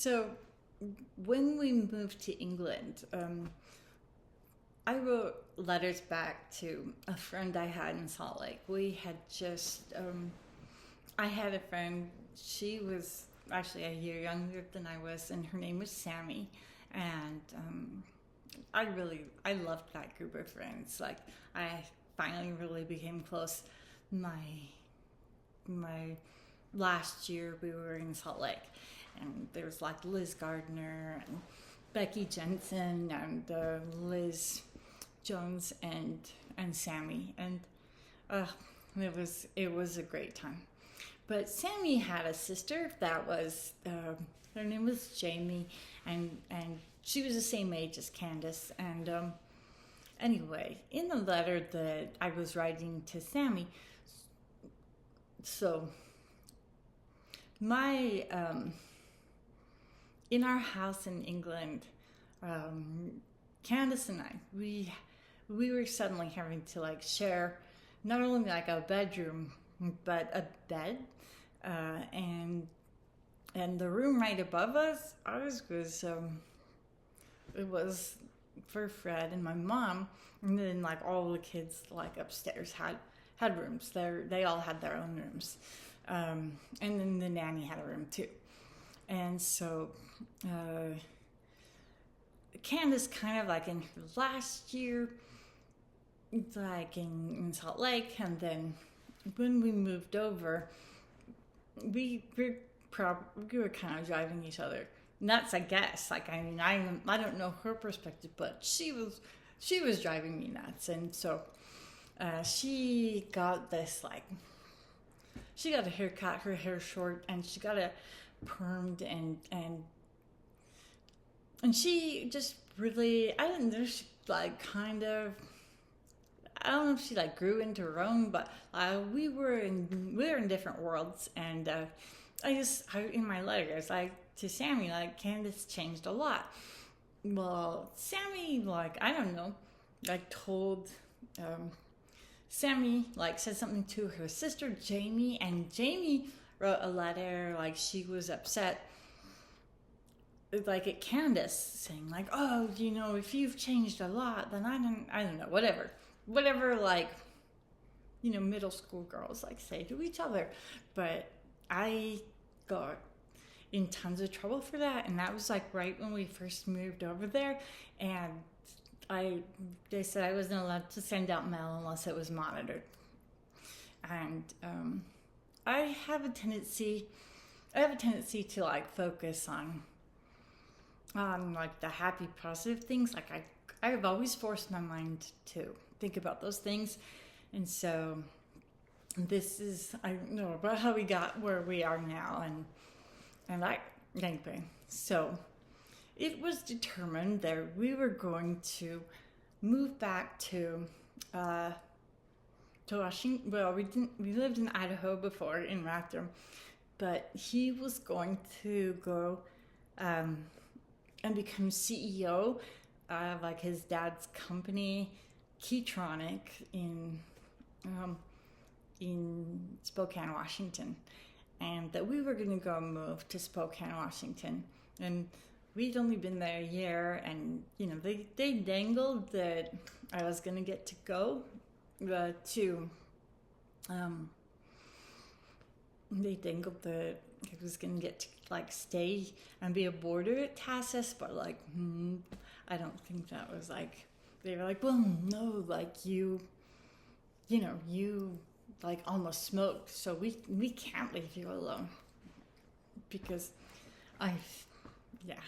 So when we moved to England, I wrote letters back to a friend I had in Salt Lake. We had I had a friend, she was actually a year younger than I was, and her name was Sammy. And I loved that group of friends. Like, I finally really became close. My last year we were in Salt Lake, and there was like Liz Gardner and Becky Jensen and Liz Jones and Sammy, and it was a great time. But Sammy had a sister that was her name was Jamie, and she was the same age as Candace. And anyway, in the letter that I was writing to Sammy, so my in our house in England, Candace and I, we were suddenly having to like share not only like a bedroom but a bed, and the room right above us, ours was it was for Fred and my mom, and then like all the kids like upstairs had rooms. They all had their own rooms, and then the nanny had a room too. And so Candace, kind of like in her last year, like in Salt Lake, and then when we moved over, we were kind of driving each other nuts, I guess. Like, I mean, I don't know her perspective, but she was driving me nuts. And so she got this, like, she got a haircut, her hair short, and she got it permed, and she just really, I don't know, she like kind of, I don't know if she like grew into her own, but we were in different worlds. And I in my letters, to Sammy, like, Candace changed a lot. Well, Sammy, like, I don't know, like told Sammy, like, said something to her sister Jamie, and Jamie wrote a letter, like she was upset, like, at Candace, saying like, oh, you know, if you've changed a lot, then I don't know, whatever, like, you know, middle school girls like say to each other. But I got in tons of trouble for that, and that was like right when we first moved over there, and they said I wasn't allowed to send out mail unless it was monitored. And I have a tendency to like focus on like the happy, positive things. Like I've always forced my mind to think about those things, and so this is, I don't know about how we got where we are now, and like, anyway, so it was determined that we were going to move back to Washington. Well, we lived in Idaho before, in Rathdrum, but he was going to go and become CEO of like his dad's company, Keytronic, in Spokane, Washington, and that we were going to go move to Spokane, Washington. And we'd only been there a year, and you know, they dangled that I was going to get to go to they dangled that I was going to get to like stay and be a boarder at Tassus, but like I don't think that was like, they were like, well, no, like you know, you like almost smoked, so we can't leave you alone, because yeah.